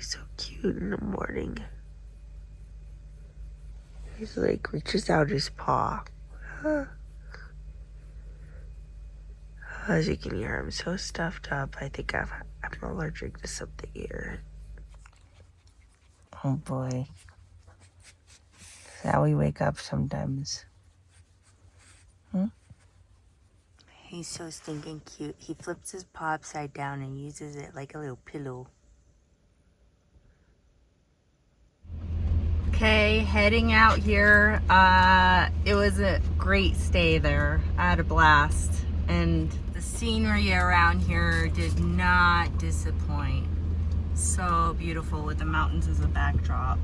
so cute in the morning. He's like reaches out his paw. As you can hear, I'm so stuffed up. I think I'm allergic to something here. Oh boy. That's how we wake up sometimes. He's so stinking cute. He flips his paw upside down and uses it like a little pillow. Okay, heading out here. It was a great stay there. I had a blast. And the scenery around here did not disappoint. So beautiful with the mountains as a backdrop.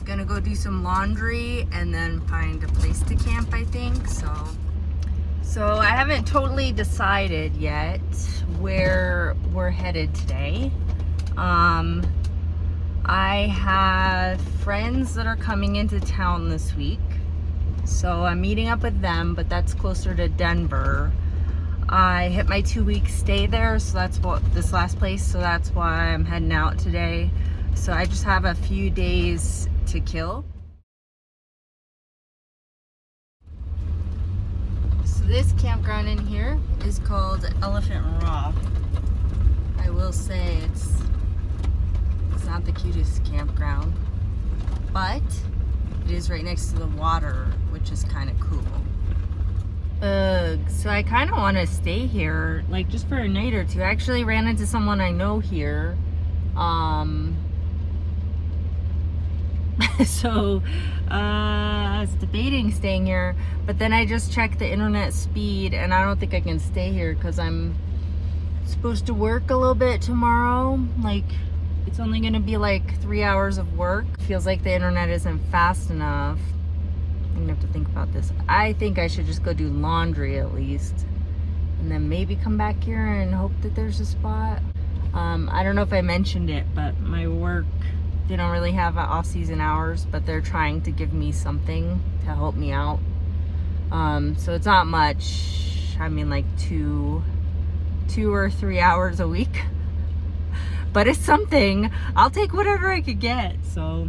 Gonna go do some laundry and then find a place to camp, I think. So I haven't totally decided yet where we're headed today. I have friends that are coming into town this week, so I'm meeting up with them, but that's closer to Denver. I hit my 2-week stay there, so that's what this last place, so that's why I'm heading out today. So I just have a few days to kill. So this campground in here is called Elephant Rock. I will say it's not the cutest campground, but it is right next to the water, which is kind of cool. So I kind of want to stay here, like just for a night or two. I actually ran into someone I know here. So I was debating staying here, but then I just checked the internet speed and I don't think I can stay here because I'm supposed to work a little bit tomorrow. Like, it's only gonna be like 3 hours of work. Feels like the internet isn't fast enough. I'm gonna have to think about this. I think I should just go do laundry at least, and then maybe come back here and hope that there's a spot. I don't know if I mentioned it, but my work, they don't really have off-season hours, but they're trying to give me something to help me out. So it's not much. I mean, like two or 3 hours a week. But it's something. I'll take whatever I could get. So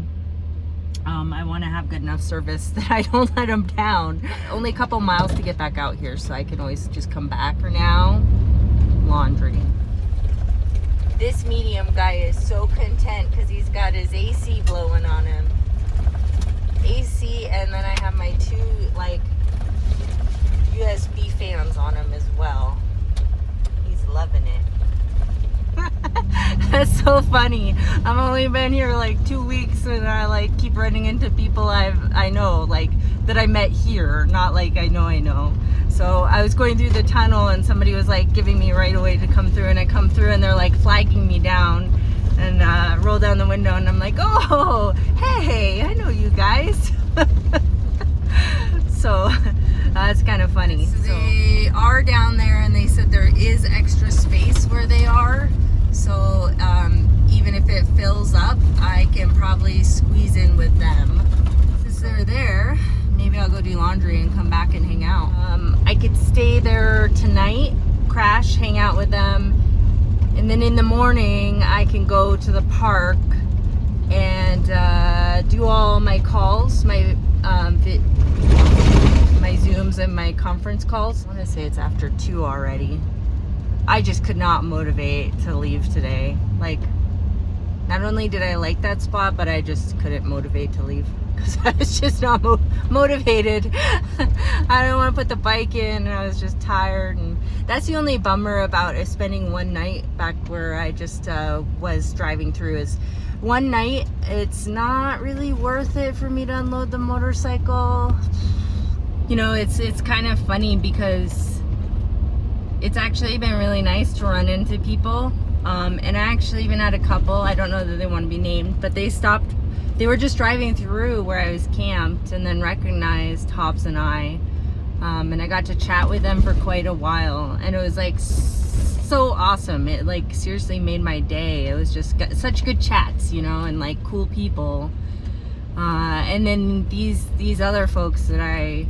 I want to have good enough service that I don't let them down. Only a couple miles to get back out here, so I can always just come back. For now, laundry. This medium guy is so content because he's got his AC blowing on him. AC, and then I have my 2 like USB fans on him as well. He's loving it. That's so funny. I've only been here like 2 weeks and I like keep running into people I know, like that I met here, not like I know. So I was going through the tunnel and somebody was like giving me right away to come through, and I come through and they're like flagging me down, and roll down the window and I'm like, oh, hey, I know you guys. So that's kind of funny. So they are down there and they said there is extra space where they are. So even if it fills up, I can probably squeeze in with them. Since they're there, maybe I'll go do laundry and come back and hang out. I could stay there tonight, crash, hang out with them, and then in the morning I can go to the park and do all my calls, my Zooms and my conference calls. I want to say it's after 2 already. I just could not motivate to leave today. Like, not only did I like that spot, but I just couldn't motivate to leave because I was just not motivated. I didn't want to put the bike in, and I was just tired. And that's the only bummer about spending one night back where I just was driving through, is one night it's not really worth it for me to unload the motorcycle. You know, it's kind of funny because it's actually been really nice to run into people. And I actually even had a couple, I don't know that they want to be named, but they stopped, they were just driving through where I was camped and then recognized Hobbs and I. And I got to chat with them for quite a while, and it was like so awesome. It like seriously made my day. It was just such good chats, you know, and like cool people. And then these other folks that I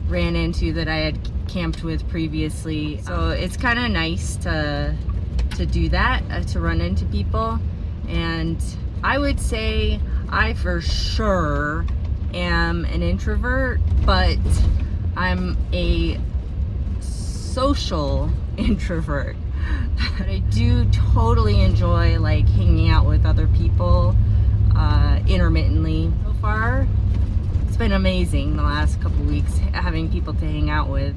ran into that I had camped with previously. So it's kind of nice to do that, to run into people. And I would say I for sure am an introvert, but I'm a social introvert. But I do totally enjoy like hanging out with other people intermittently. So far, it's been amazing the last couple weeks having people to hang out with.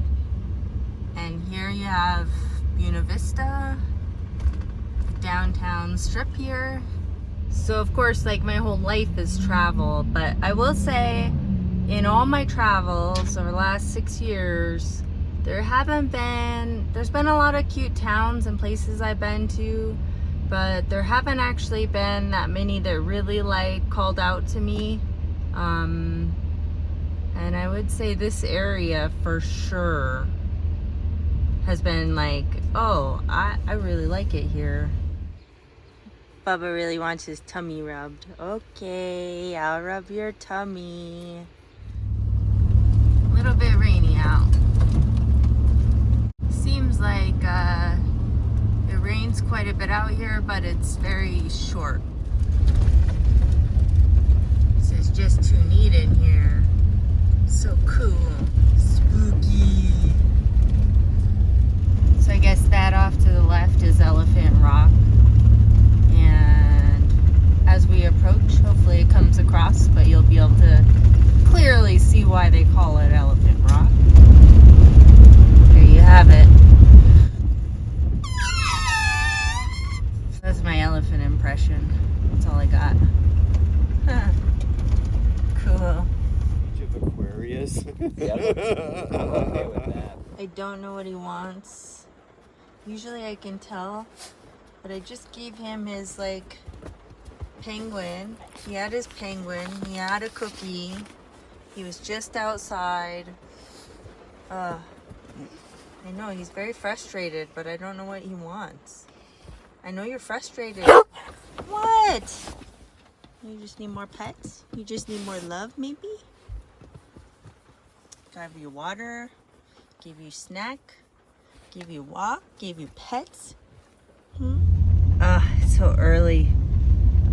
And here you have Buena Vista, the downtown strip here. So of course, like my whole life is travel, but I will say in all my travels over the last 6 years, there's been a lot of cute towns and places I've been to, but there haven't actually been that many that really like called out to me. And I would say this area for sure has been like, oh, I really like it here. Bubba really wants his tummy rubbed. Okay, I'll rub your tummy. A little bit rainy out. Seems like it rains quite a bit out here, but it's very short. This is just too neat in here. So cool. Spooky. So I guess that off to the left is Elephant Rock. And as we approach, hopefully it comes across, but you'll be able to clearly see why they call it Elephant Rock. There you have it. That's my elephant impression. That's all I got. Cool. You have Aquarius. Yeah, I'm okay with that. I don't know what he wants. Usually I can tell, but I just gave him his like penguin. He had his penguin. He had a cookie. He was just outside. I know he's very frustrated, but I don't know what he wants. I know you're frustrated. What? You just need more pets? You just need more love, maybe? Give you water, give you snack, give you walk, give you pets. It's so early.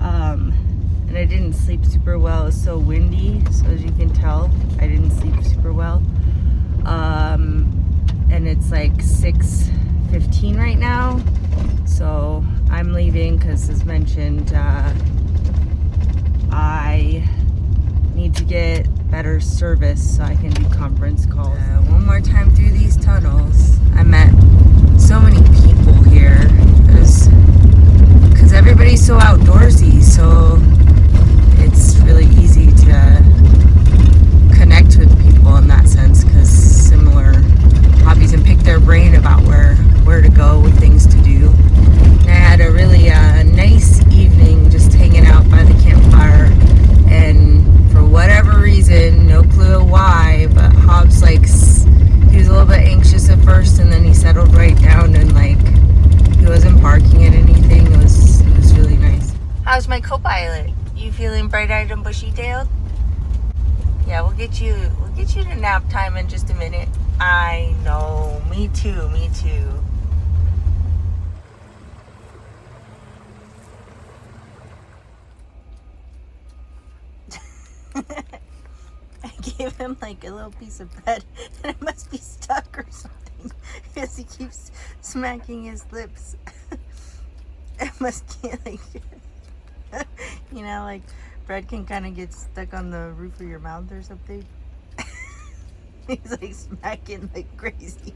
And I didn't sleep super well. It was so windy, so as you can tell, I didn't sleep super well. And it's like 6:15 right now. So I'm leaving because, as mentioned, I need to get better service so I can do conference calls. One more time through these tunnels. I met so many people here because everybody's so outdoorsy, so it's really easy to connect with people in that sense, because similar hobbies, and pick their brain about where to go with things to do. And I had a really nice evening just hanging out by the campfire, and for whatever reason, no clue why, but Hobbs, like, he was a little bit anxious at first, and then he settled right down, and like he wasn't barking at anything. It was really nice. How's my co-pilot? You feeling bright-eyed and bushy-tailed? Yeah, we'll get you to nap time in just a minute. I know, me too. I gave him like a little piece of bread, and it must be stuck or something because he keeps smacking his lips. It must be like, you know, like bread can kind of get stuck on the roof of your mouth or something. He's like smacking like crazy.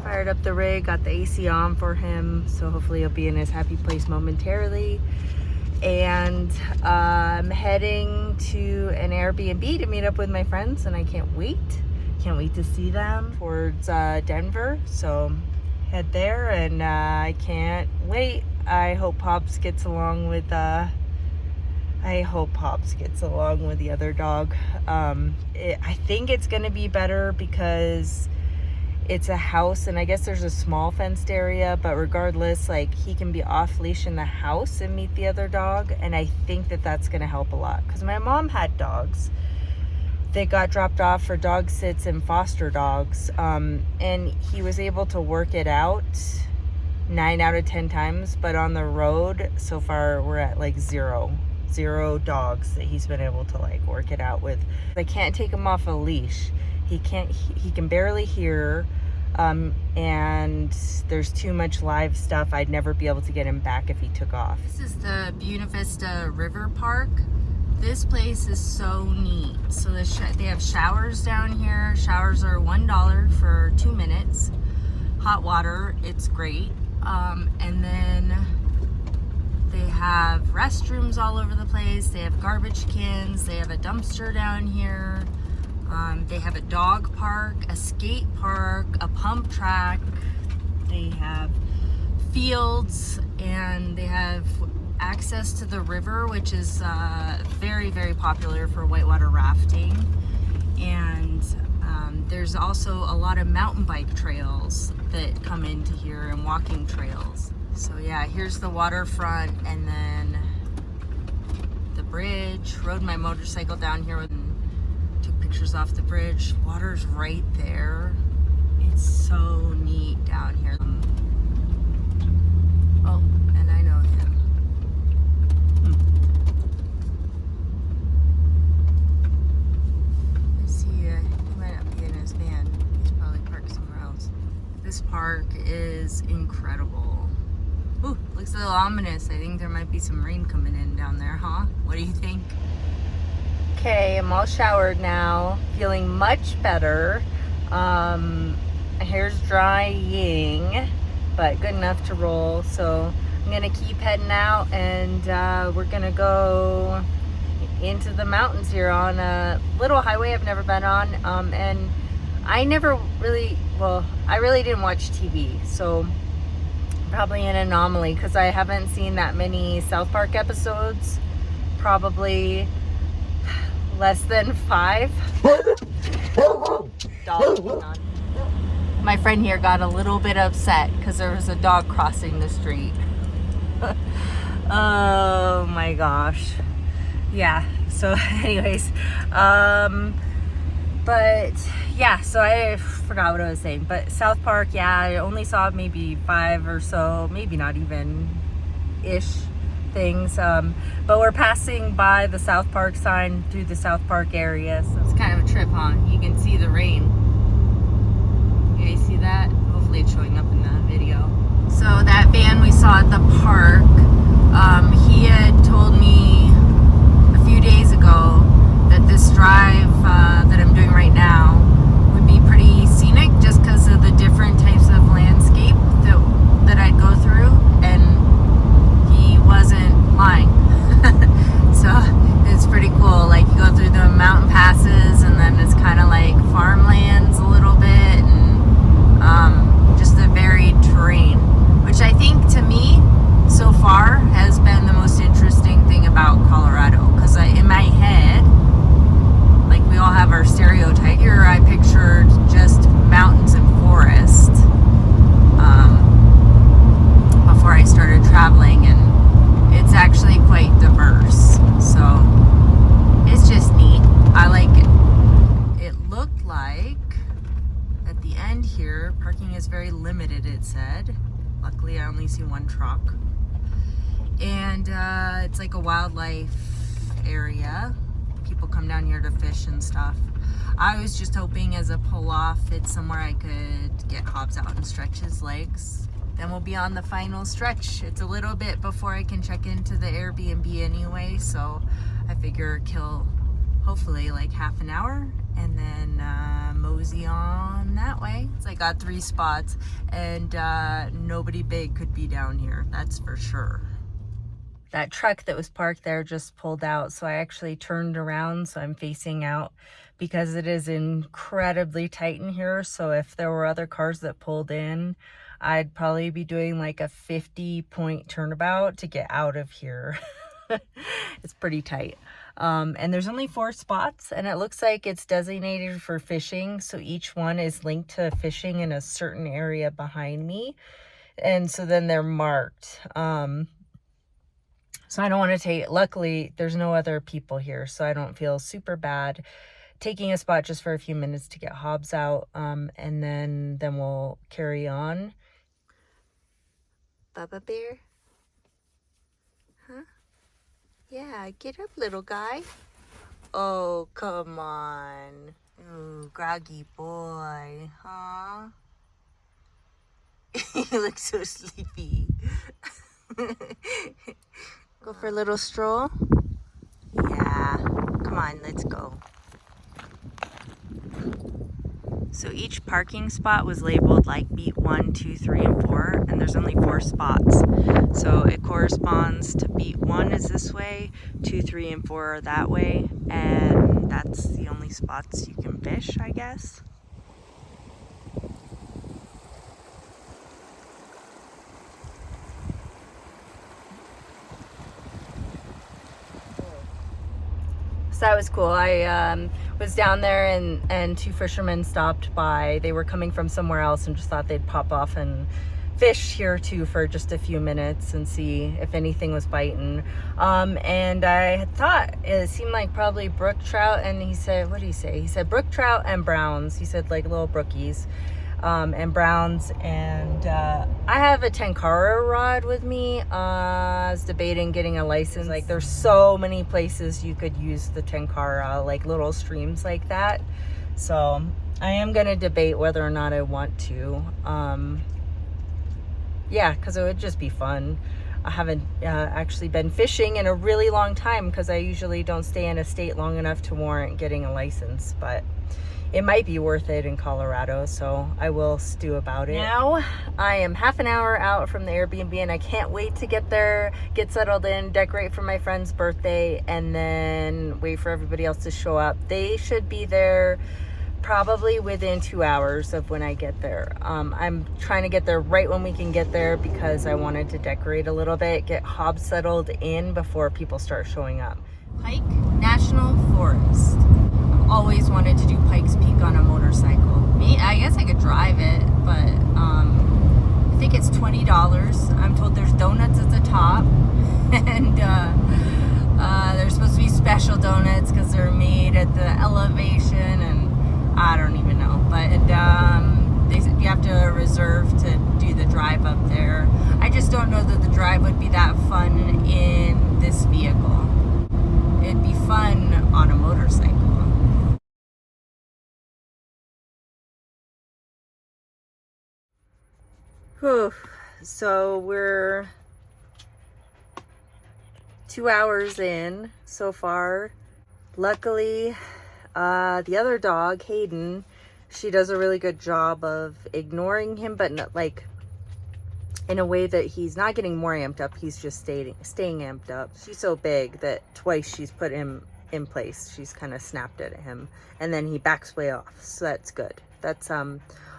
Fired up the rig, got the AC on for him, so hopefully he'll be in his happy place momentarily. And I'm heading to an Airbnb to meet up with my friends, and I can't wait to see them towards Denver. So head there, and I can't wait. I hope Hobs gets along with the other dog. I think it's gonna be better because it's a house, and I guess there's a small fenced area, but regardless, like, he can be off leash in the house and meet the other dog, and I think that that's gonna help a lot, because my mom had dogs they got dropped off for dog sits and foster dogs. And he was able to work it out 9 out of 10 times, but on the road so far we're at like zero dogs that he's been able to like work it out with. I can't take him off a leash. He can barely hear, and there's too much live stuff. I'd never be able to get him back if he took off. This is the Buena Vista River Park. This place is so neat. So they have showers down here. Showers are $1 for 2 minutes. Hot water, it's great. And then they have restrooms all over the place. They have garbage cans. They have a dumpster down here. They have a dog park, a skate park, a pump track. They have fields, and they have access to the river, which is very, very popular for whitewater rafting. And there's also a lot of mountain bike trails that come into here and walking trails. So yeah, here's the waterfront, and then the bridge. Rode my motorcycle down here and took pictures off the bridge. Water's right there. It's so neat down here. Oh, and I know him. This park is incredible. Ooh, looks a little ominous. I think there might be some rain coming in down there, huh? What do you think? Okay, I'm all showered now, feeling much better. Hair's drying, but good enough to roll. So I'm gonna keep heading out, and we're gonna go into the mountains here on a little highway I've never been on. And I really didn't watch TV, so probably an anomaly because I haven't seen that many South Park episodes, probably less than 5. Dog. My friend here got a little bit upset because there was a dog crossing the street. Oh my gosh. Yeah, so anyways, but yeah, so I forgot what I was saying, but South Park, yeah, I only saw maybe 5 or so, maybe not even ish things, but we're passing by the South Park sign through the South Park area, so it's kind of a trip, huh? You can see the rain. You guys see that? Hopefully it's showing up in the video. So that van we saw at the park, he had told me a few days ago that this drive that I'm doing right now would be pretty scenic just because of the different types of landscape that I'd go through, and he wasn't lying. So it's pretty cool. Like, you go through the mountain passes, and then it's kind of like farmlands a little bit, and just the varied terrain, which I think to me so far has been the most interesting thing about Colorado, because in my head, like, we all have our stereotype. Here I pictured just mountains and forest before I started traveling, and it's actually quite diverse. So it's just neat. I like it. It looked like at the end here, parking is very limited, it said. Luckily, I only see one truck. And it's like a wildlife area. People come down here to fish and stuff. I was just hoping as a pull-off, it's somewhere I could get Hobs out and stretch his legs. Then we'll be on the final stretch. It's a little bit before I can check into the Airbnb anyway, so I figure kill hopefully like half an hour and then mosey on that way. So I got 3 spots, and nobody big could be down here, that's for sure. That truck that was parked there just pulled out, so I actually turned around so I'm facing out, because it is incredibly tight in here. So if there were other cars that pulled in, I'd probably be doing like a 50-point turnabout to get out of here. It's pretty tight. And there's only 4 spots, and it looks like it's designated for fishing, so each one is linked to fishing in a certain area behind me, and so then they're marked. So I don't want to take, luckily there's no other people here, so I don't feel super bad taking a spot just for a few minutes to get Hobbs out, and then we'll carry on. Bubba Bear? Huh? Yeah, get up, little guy. Oh, come on. Oh, groggy boy, huh? You look so sleepy. Go for a little stroll? Yeah, come on, let's go. So each parking spot was labeled like beat 1, 2, 3, and 4, and there's only 4 spots. So it corresponds to beat 1 is this way, 2, 3, and 4 are that way, and that's the only spots you can fish, I guess. So that was cool. I was down there and 2 fishermen stopped by. They were coming from somewhere else and just thought they'd pop off and fish here too for just a few minutes and see if anything was biting. And I had thought it seemed like probably brook trout, and he said, what did he say? He said brook trout and browns. He said like little brookies. And browns, and I have a Tenkara rod with me. I was debating getting a license. Like there's so many places you could use the Tenkara, like little streams like that. So I am gonna debate whether or not I want to. Yeah, because it would just be fun. I haven't actually been fishing in a really long time because I usually don't stay in a state long enough to warrant getting a license, but it might be worth it in Colorado, so I will stew about it. Now, I am half an hour out from the Airbnb, and I can't wait to get there, get settled in, decorate for my friend's birthday, and then wait for everybody else to show up. They should be there probably within 2 hours of when I get there. I'm trying to get there right when we can get there because I wanted to decorate a little bit, get Hobbs settled in before people start showing up. Pike National Forest. Always wanted to do Pikes Peak on a motorcycle. I guess I could drive it, but I think it's $20. I'm told there's donuts at the top, and there's supposed to be special donuts because they're made at the elevation, and I don't even know. But they said you have to reserve to do the drive up there. I just don't know that the drive would be that fun in this vehicle. It'd be fun on a motorcycle. Whew. So we're 2 hours in so far. Luckily, the other dog, Hayden, she does a really good job of ignoring him, but not, like in a way that he's not getting more amped up. He's just staying amped up. She's so big that twice she's put him in place. She's kind of snapped at him, and then he backs way off. So that's good. That's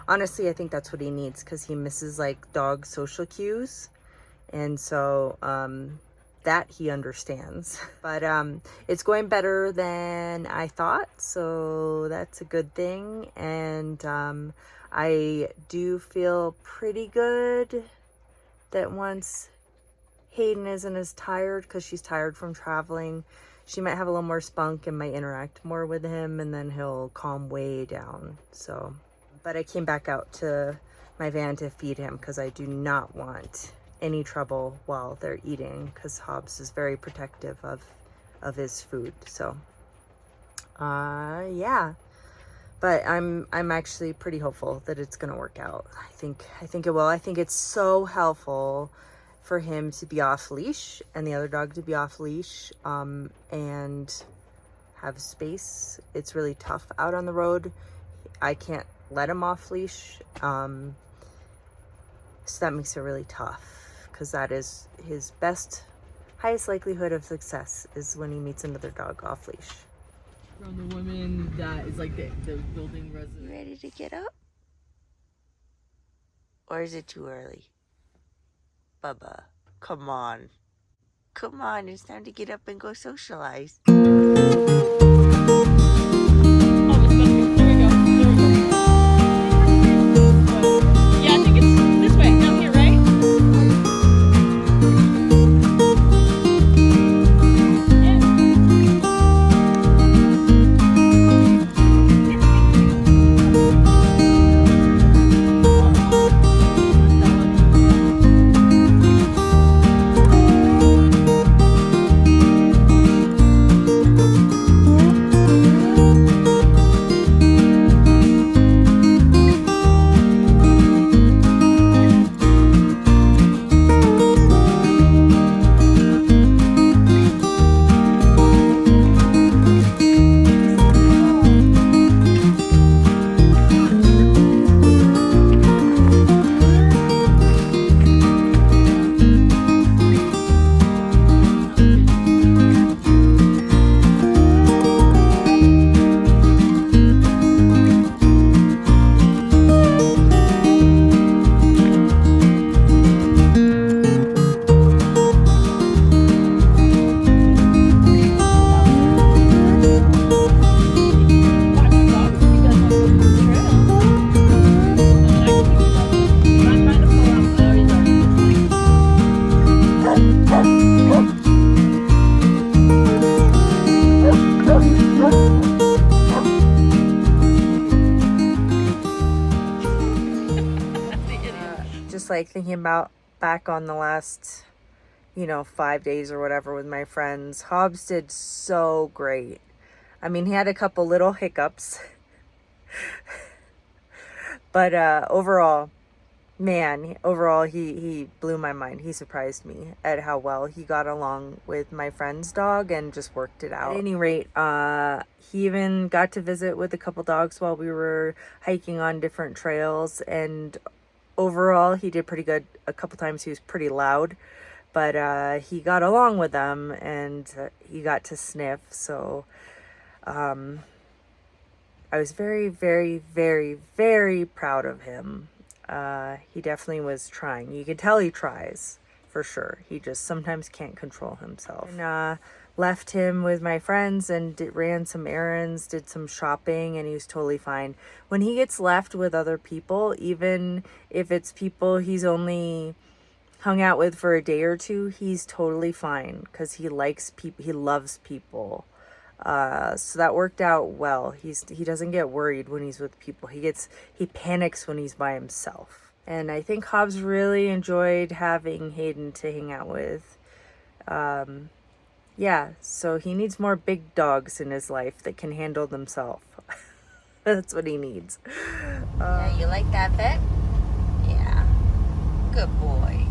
honestly, I think that's what he needs because he misses like dog social cues, and so that he understands. But it's going better than I thought, so that's a good thing. And I do feel pretty good that once Hayden isn't as tired, because she's tired from traveling, she might have a little more spunk and might interact more with him, and then he'll calm way down. So, but I came back out to my van to feed him because I do not want any trouble while they're eating, because Hobbs is very protective of his food. So yeah, but I'm actually pretty hopeful that it's gonna work out. I think it will. I think it's so helpful for him to be off leash and the other dog to be off leash and have space. It's really tough out on the road. I can't let him off leash, so that makes it really tough, because that is his highest likelihood of success is when he meets another dog off leash. From the woman that is like the building resident. You ready to get up? Or is it too early? Bubba, come on. Come on, it's time to get up and go socialize. like thinking about back on the last, 5 days or whatever with my friends. Hobbs did so great. I mean, he had a couple little hiccups. But overall, he blew my mind. He surprised me at how well he got along with my friend's dog and just worked it out. At any rate, he even got to visit with a couple dogs while we were hiking on different trails. And overall, he did pretty good. A couple times he was pretty loud, but he got along with them and he got to sniff. So I was very, very, very, very proud of him. He definitely was trying. You can tell he tries, for sure. He just sometimes can't control himself. And left him with my friends and ran some errands, did some shopping, and he was totally fine. When he gets left with other people, even if it's people he's only hung out with for a day or two, he's totally fine because he likes people. He loves people. So that worked out well. He doesn't get worried when he's with people. He panics when he's by himself. And I think Hobbs really enjoyed having Hayden to hang out with. Yeah, so he needs more big dogs in his life that can handle themselves. That's what he needs. Yeah, you like that vet? Yeah. Good boy.